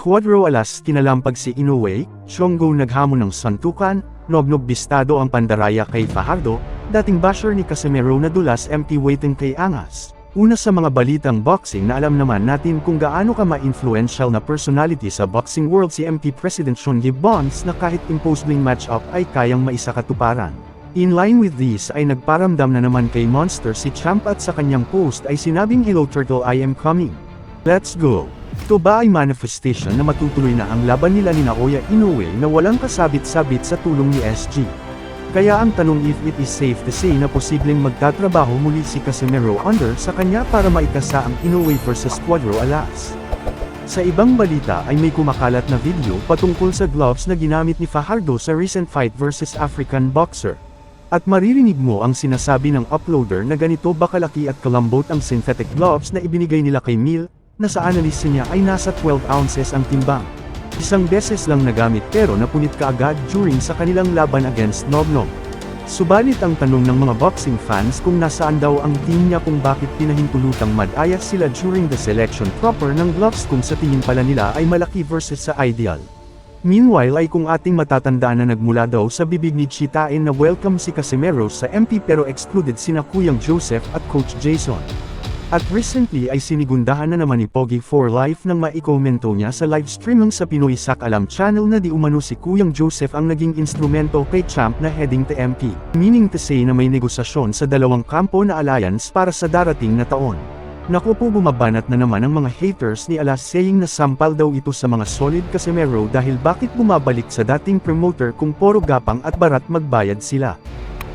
Cuadro Alas kinalampag si Inoue, Chongo naghamon ng santukan, Nognog bistado ang pandaraya kay Fajardo, dating basher ni Casimero na dulas empty waiting kay Angas. Una sa mga balitang boxing na alam naman natin kung gaano ka ma-influential na personality sa boxing world si MP President Sean Gibbons na kahit imposing match-up ay kayang maisakatuparan. In line with this ay nagparamdam na naman kay Monster si Champ at sa kanyang post ay sinabing "Hello Turtle, I am coming. Let's go." Ito ba ay manifestation na matutuloy na ang laban nila ni Naoya Inoue na walang kasabit-sabit sa tulong ni SG? Kaya ang tanong if it is safe to say na posibleng magtatrabaho muli si Casimero under sa kanya para maikasa ang Inoue vs Cuadro Alas. Sa ibang balita ay may kumakalat na video patungkol sa gloves na ginamit ni Fajardo sa recent fight versus African boxer. At maririnig mo ang sinasabi ng uploader na ganito ba kalaki at kalambot ang synthetic gloves na ibinigay nila kay Mil, na sa analysis niya ay nasa 12 ounces ang timbang. Isang beses lang nagamit pero napunit kaagad during sa kanilang laban against Nognog. Subalit ang tanong ng mga boxing fans kung nasaan daw ang team niya kung bakit pinahintulutang madayas sila during the selection proper ng gloves kung sa tingin pala nila ay malaki versus sa ideal. Meanwhile ay kung ating matatandaan na nagmula daw sa bibig ni Chitain na welcome si Casimero sa MP pero excluded sina Kuyang Joseph at Coach Jason. At recently ay sinigundahan na naman ni Pogi for Life nang maikomento niya sa live streaming sa Pinoy Sak Alam channel na di umano si Kuyang Joseph ang naging instrumento kay Champ na heading to MP. Meaning to say na may negosasyon sa dalawang kampo na alliance para sa darating na taon. Naku po bumabanat na naman ang mga haters ni Alas saying na sampal daw ito sa mga solid Casimero dahil bakit bumabalik sa dating promoter kung puro gapang at barat magbayad sila.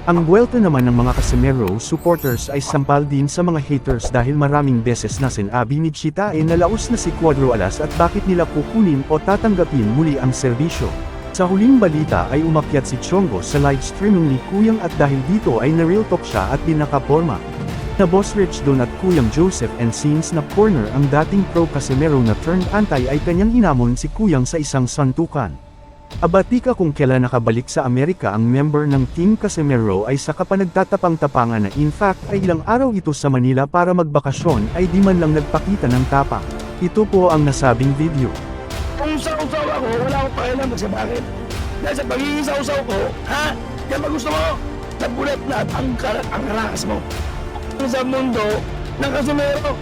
Ang buwelta naman ng mga Casimero supporters ay sampal din sa mga haters dahil maraming beses na sinabi ni Chitain na laos na si Cuadro Alas at bakit nila kukunin o tatanggapin muli ang serbisyo. Sa huling balita ay umakyat si Chongo sa live streaming ni Kuyang at dahil dito ay na-real talk siya at dinakaporma. Na Boss Rich Don at Kuyang Joseph and since na corner ang dating pro Casimero na turned anti ay kanyang hinamon si Kuyang sa isang santukan. Abatika kung kailan nakabalik sa Amerika ang member ng Team Casimero ay saka pa nagtatapang-tapangan na in fact ay ilang araw ito sa Manila para magbakasyon ay di man lang nagpakita ng tapang. Ito po ang nasabing video. Kung sausaw ako, wala akong pakialam sa bakit. Dahil sa pagiging sausaw ko, ha? Kaya ba gusto mo? Nagulat na at ang karakas mo. Sa mundo ng Casimero.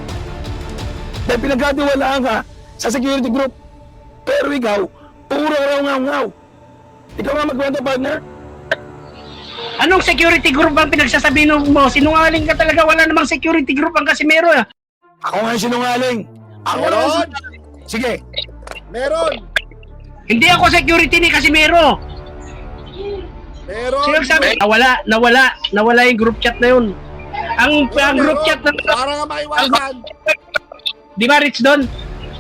Dahil pinagkatiwalaan ka sa security group. Pero ikaw, puro raw ngaw-ngaw. Ikaw nga magkwento, partner. Anong security group ang pinagsasabi mo? Sinungaling ka talaga, wala namang security group ang Casimero. Ako nga yung sinungaling. Ako Meron? lang sinungaling. Sige. Meron! Hindi ako security ni Casimero. Meron! Sino sabi? Nawala yung group chat na yun. Ang group chat na... Para nga maiwasan! Di ba, Rich Don?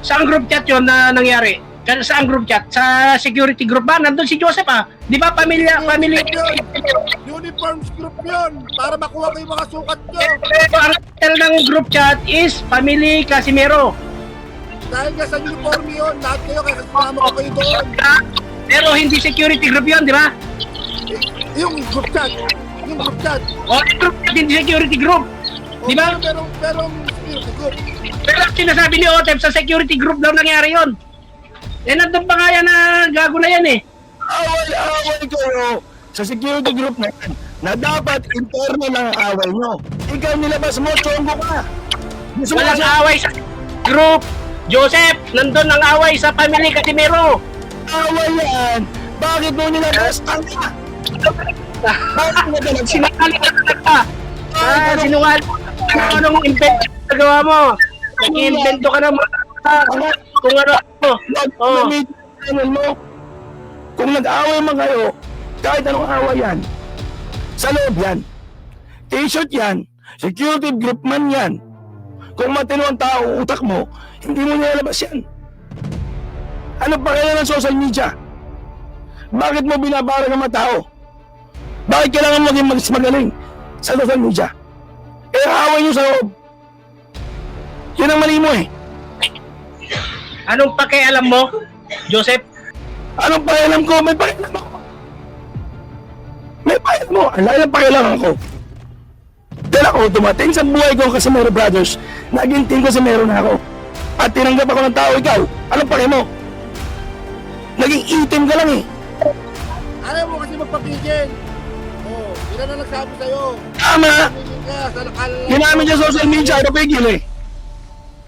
Saan group chat yun na nangyari? Saan group chat? Sa security group ba? Nandun si Joseph Di ba pamilya? Uniforms group yun! Para makuha ko yung mga sukat nyo! Ang title ng group chat is Family Casimero. Dahil nga sa uniform yun, lahat kayo kaya kasama ko kayo doon! Pero hindi security group yun, di ba? Yung group chat! Yung group chat! O, group chat, hindi security group. Di ba? Pero security group! Pero ang sinasabi ni Otep, sa security group daw nangyari yun. Nandun pa nga yan na gago na yan Away kayo sa security group na yan na dapat interno lang ang away nyo. Ikaw nilabas mo, Chongo ka. Walang away sa group. Joseph, nandun ang away sa Family Casimero. Away yan. Bakit mo nilabas? Tanga! Bakit mo nilabas? Sinungaling ka. Sinungaling ka. Anong invento na gawa mo? Nag-invento ka ng mga kung ano mo. Kung nag-away man kayo, kahit anong away yan, sa loob yan, t-shirt yan, security group man yan, kung matino ang tao, utak mo, hindi mo nilalabas yan. Ano pa kaya ng social media? Bakit mo binabara ng mga tao? Bakit kailangan maging magaling sa social media? Away nyo sa loob. Yan ang mali mo Anong pakialam mo, Joseph? Anong pakialam ko? May pakialam ako. May pakialam mo. Ang lahat ng pakialam ko. Dahil ako dumating sa buhay ko ang Casimero Brothers, naging team Casimero na ako. At tinanggap ako ng tao, ikaw. Anong pakialam mo? Naging item ka lang eh. Ayaw mo kasi magpapigil. Oh, ilan na nagsabi sa'yo. Tama! Pamigil ka sa nakal... Ginamit niya social media, ay napigil eh.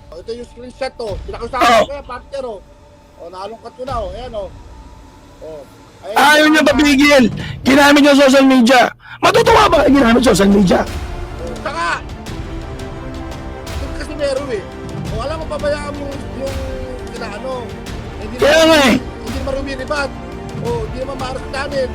Oh, ito yung screenshot to. Pinakasabi Oo. ko yan, partner oh. Oh, nalungkat ko na oh. Ayan oh. Oh. Ayan, Ayaw niya papigil. Ginamit niya social media. Matutuwa ba ginamit social media? Oh, saka, ito kasi meron eh. Oh, alam mo, pabayaan mo yung kinaano. Hindi Kaya nga eh. Hindi naman rumiribat. Oh, hindi naman maaras sa namin.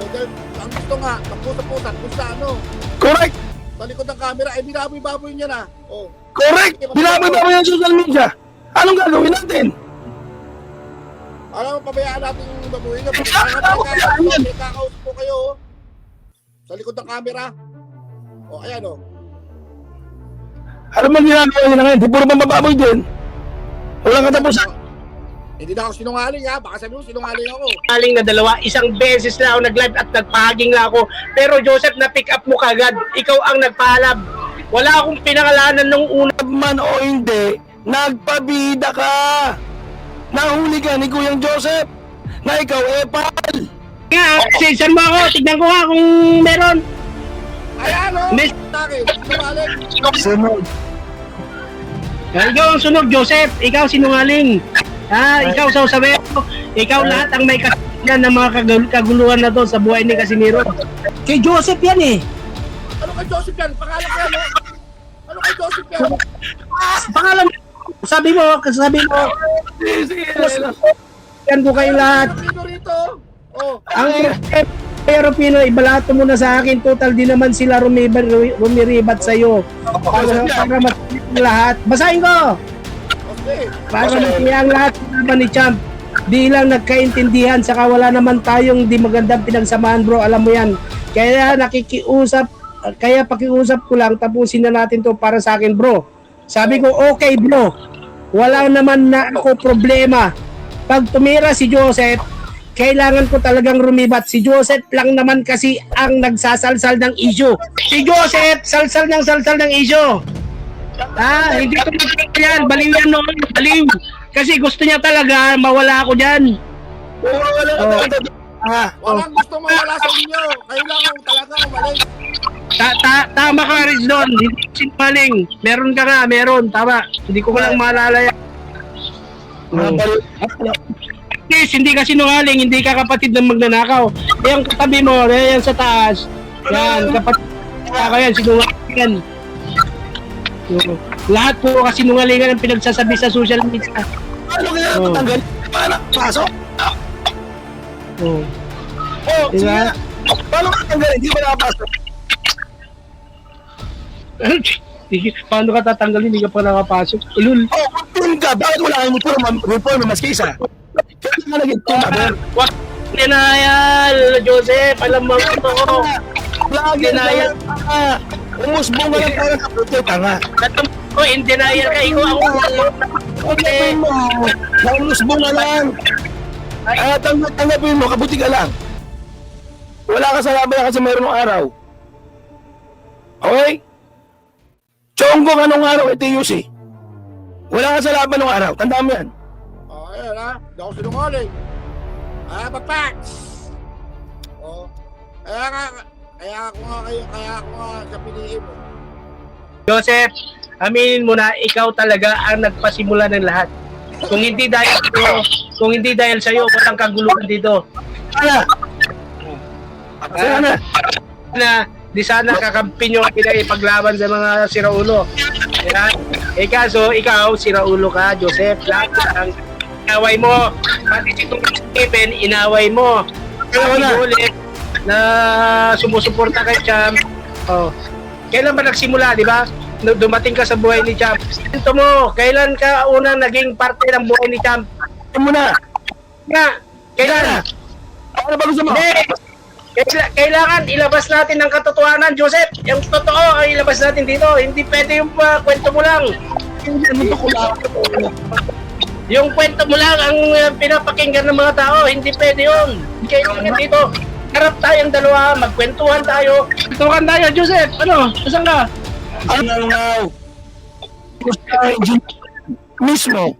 Oh, dahil ang gusto nga, magpusap-pusap kung sa ano. Correct! Sa likod ng camera, ay binaboy-baboy niya na. Oh. Correct! Ginamit mo yung social media. Anong gagawin natin? Alam mo, pabayaan natin yung babuhin niya. Yan. May kakausap po kayo oh. Sa likod ng camera. Oh, ayan oh. Ano bang ginagawa niya ngayon? Di puro bang bababoy din? Walang katapusan. Hindi na ako sinungaling ha. Baka sabi mo sinungaling ako. Aling na dalawa, isang beses na ako nag-live at nagpahaging na ako. Pero Joseph, na-pick up mo kagad. Ikaw ang nagpaalab. Wala akong pinangalanan nung una. Man o hindi, nagpabida ka. Nahuli ka ni Kuyang Joseph na ikaw epal. Nga, send mo ako. Tignan ko nga kung meron. Ayan oh. Miss- Sa akin. Sinungaling. Sunod. Ikaw ang sunog, Joseph. Ikaw sinungaling. Ikaw sasabi mo. Ikaw lahat ang may kasalanan ng mga kaguluhan na to sa buhay ni Casimiro. Kay Joseph yan eh. Ano kay Joseph yan? Pangalan ko yan oh. Ano kay Joseph yan? Pangalan mo. Sabi mo. Sige. Yan ko kayo lahat. Dito rito. Oh. Ang pero Pinoy, ibalato mo na sa akin. Total di naman sila rumiribat sa'yo. Para masaya lahat. Basahin ko! Okay. Para masaya ang lahat naman ni Champ. Di lang nagkaintindihan. Saka wala naman tayong di magandang pinagsamahan bro. Alam mo yan. Kaya kaya pakiusap ko lang. Tapusin na natin to para sa akin bro. Sabi ko okay bro. Wala naman na ako problema. Pag tumira si Joseph, kailangan ko talagang rumibat. Si Joseph lang naman kasi ang nagsasalsal ng issue. Si Joseph, salsal ng issue. Hindi ko magkakita yan. Baliw yan noon. Baliw. Kasi gusto niya talaga mawala ako dyan. Walang gusto mawala sa inyo. Kayo lang ang talaga umalis. Tama ka rin doon. Hindi sinungaling. Meron ka nga. Meron. Tama. Hindi ko lang maalala yan. Yes, hindi ka sinungaling, hindi ka kapatid ng magnanakaw. Yung katabi mo, yan sa taas. Yan, kapatid ng magnanakaw yan, sinungaling yan. Lahat po kasi sinungalingan ang pinagsasabi sa social media. Ano kaya matanggal? Paano? Pasok? Oh. Sige Diba? nga. Paano matanggal? Hindi ba nakapasok? Paano ka tatanggalin? Hindi ka pa nakapasok. Ulul. Kung ka, bakit wala kang reform maski isa? Kaya nga naging tumagal. Wag denial, Joseph. Alam mo ito. Lagi Denial. Umusbong ka lang parang kaputi, tanga. Alam mo, in denial ka. Ikaw ako. Tanggapin mo. Umusbong ka lang. Tanggapin mo, kabuti ka lang. Wala ka sa laban kasi mayroon ng araw. Okay? Chonggo ka nung araw, ito yung si. Wala ka sa laban ng araw. Tandaan mo yan. Oh, ayan ha. Hindi ako sinungaling. Papaks! Oh. Kaya ako nga sa piliin mo. Joseph, aminin mo na ikaw talaga ang nagpasimula ng lahat. Kung hindi dahil sa'yo, walang kaguluhan dito. Sana! Sana! Di sana kakampi nyo ipaglaban sa mga siraulo. Yan. Kaso, ikaw, siraulo ka, Joseph. Lahat ang inaway mo. Pati si Stephen, inaway mo. Kaya ulit na sumusuporta kay Champ. Oh. Kailan ba nagsimula, di ba? Dumating ka sa buhay ni Champ. Ito mo, kailan ka unang naging parte ng buhay ni Champ? Ito mo na! Nga, kailan? Ano ba gusto mo? Hindi! Kailangan ilabas natin ng katotohanan, Joseph. Yung totoo ay ilabas natin dito. Hindi pwede yung kwento mo lang. Yung kwento mo lang ang pinapakinggan ng mga tao. Hindi pwede yun. Kailangan dito. Harap tayong dalawa, magkwentuhan tayo. Kwentuhan tayo, Joseph. Ano? Saan ka? Ano nga? Mismo.